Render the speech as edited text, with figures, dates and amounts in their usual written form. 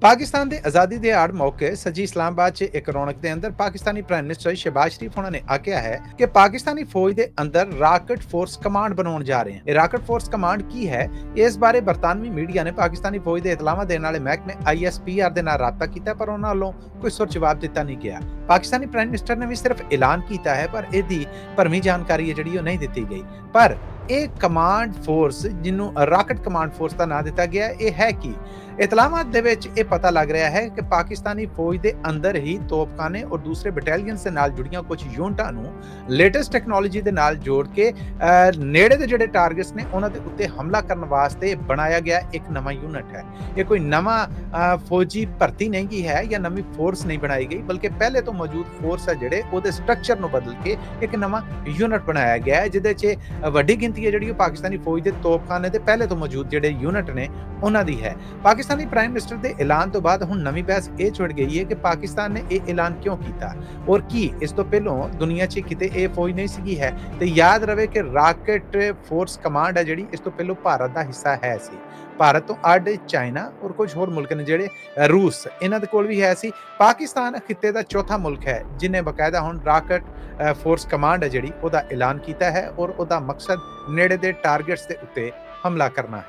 पाकिस्तान ਦੇ ਆਜ਼ਾਦੀ ਦੇ ਆੜ ਮੌਕੇ ਸਜੀ ਇਸਲਾਮਾਬਾਦ 'ਚ ਇੱਕ ਰੌਣਕ ਦੇ ਅੰਦਰ ਪਾਕਿਸਤਾਨੀ ਪ੍ਰਾਈਮ ਮਿਨਿਸਟਰ ਸ਼ਹਿਬਾਜ਼ ਸ਼ਰੀਫ ਉਹਨਾਂ ਨੇ ਆਖਿਆ ਹੈ ਕਿ ਪਾਕਿਸਤਾਨੀ ਫੌਜ ਦੇ ਅੰਦਰ ਰਾਕਟ ਫੋਰਸ ਕਮਾਂਡ ਬਣਾਉਣ ਜਾ ਰਹੇ ਹਨ। ਇਹ ਰਾਕਟ ਫੋਰਸ ਕਮਾਂਡ ਕੀ ਹੈ, ਇਸ ਬਾਰੇ ਬਰਤਾਨਵੀ ਮੀਡੀਆ ਨੇ ਪਾਕਿਸਤਾਨੀ ਫੌਜ ਦੇ ਇਤਲਾਹਾਂ ਦੇਣ ਵਾਲੇ ਮਹਿਕਮੇ ISPR ਦੇ ਨਾਲ ਰਾਬਤਾ ਕੀਤਾ, ਪਰ ਉਹਨਾਂ ਵੱਲੋਂ ਕੋਈ ਸੁਰ ਜਵਾਬ ਦਿੱਤਾ ਨਹੀਂ ਗਿਆ। ਪਾਕਿਸਤਾਨੀ ਪ੍ਰਾਈਮ ਮਿਨਿਸਟਰ ਨੇ ਵੀ ਸਿਰਫ ਐਲਾਨ ਕੀਤਾ ਹੈ, ਪਰ ਇਹਦੀ ਭਰਮੀ ਜਾਣਕਾਰੀ ਹੈ ਜਿਹੜੀ ਉਹ ਨਹੀਂ ਦਿੱਤੀ ਗਈ। ਪਰ ਇਹ ਕਮਾਂਡ ਫੋਰਸ ਜਿਹਨੂੰ ਰਾਕਟ ਕਮਾਂਡ ਫੋਰਸ ਦਾ ਨਾਮ ਦਿੱਤਾ ਗਿਆ, ਇਹ ਹੈ ਕੀ? ਇਤਲਾਹਾਂ ਦੇ ਵਿੱਚ ਇਹ ਪਤਾ ਲੱਗ ਰਿਹਾ ਹੈ ਕਿ ਪਾਕਿਸਤਾਨੀ ਫੌਜ ਦੇ ਅੰਦਰ ਹੀ ਤੋਪਖਾਨੇ ਔਰ ਦੂਸਰੇ ਬਟਾਲੀਅਨਸ ਦੇ ਨਾਲ ਜੁੜੀਆਂ ਕੁਝ ਯੂਨਿਟਾਂ ਨੂੰ ਲੇਟੈਸਟ ਟੈਕਨੋਲੋਜੀ ਦੇ ਨਾਲ ਜੋੜ ਕੇ ਨੇੜੇ ਦੇ ਜਿਹੜੇ ਟਾਰਗੇਟਸ ਨੇ ਉਹਨਾਂ ਦੇ ਉੱਤੇ ਹਮਲਾ ਕਰਨ ਵਾਸਤੇ ਬਣਾਇਆ ਗਿਆ ਇੱਕ ਨਵਾਂ ਯੂਨਿਟ ਹੈ। ਇਹ ਕੋਈ ਨਵਾਂ ਫੌਜੀ ਭਰਤੀ ਨਹੀਂ ਕੀ ਹੈ ਜਾਂ ਨਵੀਂ ਫੋਰਸ ਨਹੀਂ ਬਣਾਈ ਗਈ, ਬਲਕਿ ਪਹਿਲੇ ਤੋਂ ਮੌਜੂਦ ਫੋਰਸ ਹੈ ਜਿਹੜੇ ਉਹਦੇ ਸਟਰਕਚਰ ਨੂੰ ਬਦਲ ਕੇ ਇੱਕ ਨਵਾਂ ਯੂਨਿਟ ਬਣਾਇਆ ਗਿਆ ਹੈ, ਜਿਹਦੇ 'ਚ ਵੱਡੀ ਗਿਣਤੀ ਹੈ ਜਿਹੜੀ ਉਹ ਪਾਕਿਸਤਾਨੀ ਫੌਜ ਦੇ ਤੋਪਖਾਨੇ ਦੇ ਪਹਿਲੇ ਤੋਂ ਮੌਜੂਦ ਜਿਹੜੇ ਯੂਨਿਟ ਨੇ ਉਹਨਾਂ ਦੀ ਹੈ। ਪਾਕਿਸਤਾਨੀ ਪ੍ਰਾਈਮ ਮਿਨਿਸਟਰ ਦੇ ਐਲਾਨ ਤੋਂ ਬਾਅਦ ਹੁਣ ਨਵੀਂ ਬਹਿਸ ਇਹ ਛਿੜ ਗਈ ਹੈ ਕਿ ਪਾਕਿਸਤਾਨ ਨੇ ਇਹ ਐਲਾਨ ਕਿਉਂ ਕੀਤਾ ਔਰ ਕੀ ਇਸ ਤੋਂ ਪਹਿਲਾਂ ਦੁਨੀਆ 'ਚ ਕਿਤੇ ਇਹ ਫੌਜ ਨਹੀਂ ਸੀਗੀ ਹੈ। ਤੇ ਯਾਦ ਰਵੇ ਕਿ ਰਾਕਟ ਫੋਰਸ ਕਮਾਂਡ ਹੈ ਜਿਹੜੀ ਇਸ ਤੋਂ ਪਹਿਲਾਂ ਭਾਰਤ ਦਾ ਹਿੱਸਾ ਹੈ ਸੀ। ਭਾਰਤ ਤੋਂ ਅੱਡ ਚਾਈਨਾ ਔਰ ਕੁਝ ਹੋਰ ਮੁਲਕ ਨੇ ਜਿਹੜੇ ਰੂਸ, ਇਹਨਾਂ ਦੇ ਕੋਲ ਵੀ ਹੈ ਸੀ। ਪਾਕਿਸਤਾਨ ਖਿੱਤੇ ਦਾ ਚੌਥਾ ਮੁਲਕ ਹੈ ਜਿਨੇ ਬਕਾਇਦਾ ਹੁਣ ਰਾਕਟ ਫੋਰਸ ਕਮਾਂਡ ਹੈ ਜਿਹੜੀ ਉਹਦਾ ਐਲਾਨ ਕੀਤਾ ਹੈ ਔਰ ਉਹਦਾ ਮਕਸਦ ਨੇੜੇ ਦੇ ਟਾਰਗੇਟਸ ਦੇ ਉੱਤੇ ਹਮਲਾ ਕਰਨਾ ਹੈ।